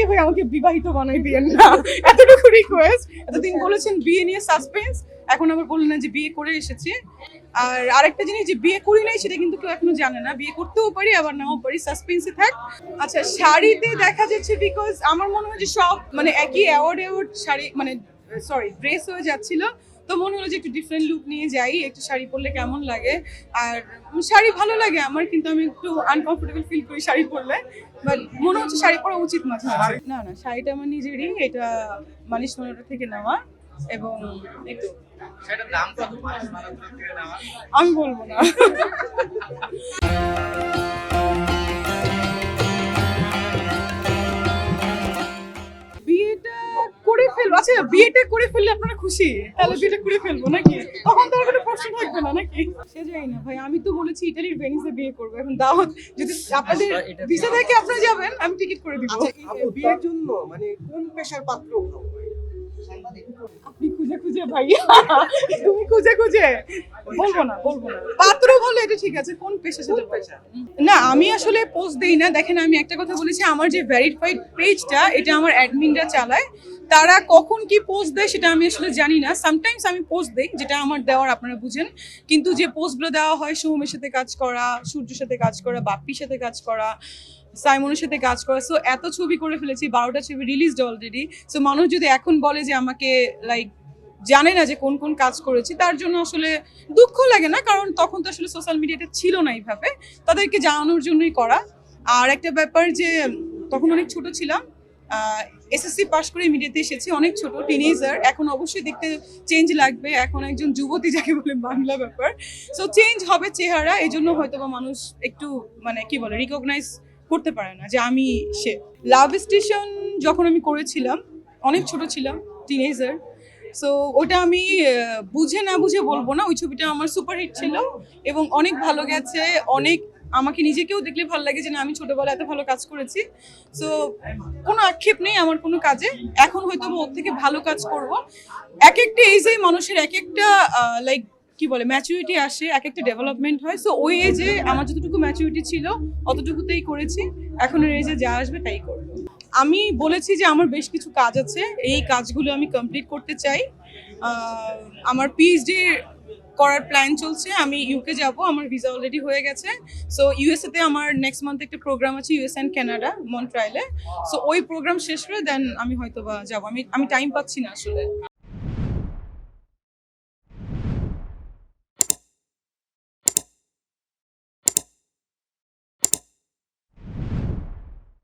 ভাই আমাকে বিবাহিত বানাই দিয়েন না, এতটুকু রিকোয়েস্ট। এতদিন বলেছেন বিয়ে নিয়ে সাসপেন্স, এখন আবার বললেন না যে বিয়ে করে এসেছি। আর আরেকটা জিনিস, যে বিয়ে করি নাই সেটা কিন্তু কেউ এখনো জানে না, বিয়ে করতেও পারি আবার নাও পারি, সাসপেন্সে থাক। আচ্ছা, শাড়িতে দেখা যাচ্ছে বিকজ আমার মনে হয় যে সব মানে একই অ্যাওয়ার্ড শাড়ি মানে সরি ড্রেস হয়ে যাচ্ছিল, তো মনে হলো যে একটু ডিফারেন্ট লুক নিয়ে যাই, একটু শাড়ি পরলে কেমন লাগে। আর শাড়ি ভালো লাগে আমার, কিন্তু আমি একটু আনকমফোর্টেবল ফিল করি শাড়ি পরলে, বাট মনে হচ্ছে শাড়ি পরা উচিত মাঝে মাঝে। না না, শাড়িটা আমার নিজেরই, এটা মানিশ মানোয়ার থেকে নেওয়া, এবং একটু সেটার দাম কত মানিশ মানোয়ার থেকে নেওয়া? আমি বলবো না। বিয়েটা করে ফেলবো, আচ্ছা বিয়েটা করে ফেললে আপনারা খুশি, তাহলে বিয়েটা করে ফেলবো নাকি? তখন তো আর কোনো প্রশ্ন থাকবে না নাকি? সে যাই না ভাই, আমি তো বলেছি ইতালির ভেনিসে বিয়ে করবো, এখন দাওয়াত যদি আপনাদের ভিসা থেকে আপনারা যাবেন আমি টিকিট করে দিব। আচ্ছা, এই বিয়ের জন্য মানে কোন পেশার পাত্র ভালো হয়? আপনি খুঁজে খুঁজে ভাইয়া, তুমি খুঁজে খুঁজে, বলবো না পাত্র ভালো, এটা ঠিক আছে, কোন পেশা সেটা পেশা না। আমি আসলে পোস্ট দেই না, দেখেন আমি একটা কথা বলেছি, আমার যে ভেরিফাইড পেজটা এটা আমার অ্যাডমিনরা চালায়, তারা কখন কি পোস্ট দেয় সেটা আমি আসলে জানি না। সামটাইমস আমি পোস্ট দেই যেটা আমার দেওয়ার, আপনারা বুঝেন, কিন্তু যে পোস্টগুলো দেওয়া হয় সোহমের সাথে কাজ করা, সূর্যের সাথে কাজ করা, বাপ্পির সাথে কাজ করা, সাইমনের সাথে কাজ করা, সো এত ছবি করে ফেলেছি, 12টা ছবি রিলিজড অলরেডি। সো মানুষ যদি এখন বলে যে আমাকে লাইক জানে না যে কোন কোন কাজ করেছি, তার জন্য আসলে দুঃখ লাগে না, কারণ তখন তো আসলে সোশ্যাল মিডিয়াটা ছিল না এইভাবে, তাদেরকে জানানোর জন্যই করা। আর একটা ব্যাপার যে তখন অনেক ছোট ছিলাম, এসএসসি পাশ করে মিডিয়াতে এসেছি, অনেক ছোট টিনেজার, এখন অবশ্যই দেখতে চেঞ্জ লাগবে, এখন একজন যুবতী যাকে বলে বাংলা ব্যাপার, সো চেঞ্জ হবে চেহারা, এই জন্য হয়তো বা মানুষ একটু মানে কি বলে রিকগনাইজ করতে পারে না যে আমি সে। লাভ স্টেশন যখন আমি করেছিলাম, অনেক ছোট ছিলাম, টিনেজার, সো ওটা আমি বুঝে না বুঝে বলবো না, ওই ছবিটা আমার সুপারহিট ছিল এবং অনেক ভালো গেছে, অনেক আমাকে নিজেকেও দেখলে ভালো লাগে যে না আমি ছোটবেলায় এত ভালো কাজ করেছি। সো কোনো আক্ষেপ নেই আমার কোনো কাজে, এখন হয়তো ওর থেকে ভালো কাজ করব। এক একটা এজে মানুষের এক একটা লাইক কি বলে ম্যাচুরিটি আসে, এক একটা ডেভেলপমেন্ট হয়, সো ওই এজে আমার যতটুকু ম্যাচুরিটি ছিল অতটুকুতেই করেছি, এখনের এজে যা আসবে তাই করবো। আমি বলেছি যে আমার বেশ কিছু কাজ আছে, এই কাজগুলো আমি কমপ্লিট করতে চাই। আমার পিএইচডি করার প্ল্যান চলছে, আমি ইউকে যাব, আমার ভিসা অলরেডি হয়ে গেছে। সো ইউএসএ তে আমার নেক্সট মান্থ একটা প্রোগ্রাম আছে, ইউএস অ্যান্ড কানাডা, মন্ট্রিয়ালে। সো ওই প্রোগ্রাম শেষ করে দেন আমি হয়তো বা যাবো, আমি টাইম পাচ্ছি না আসলে।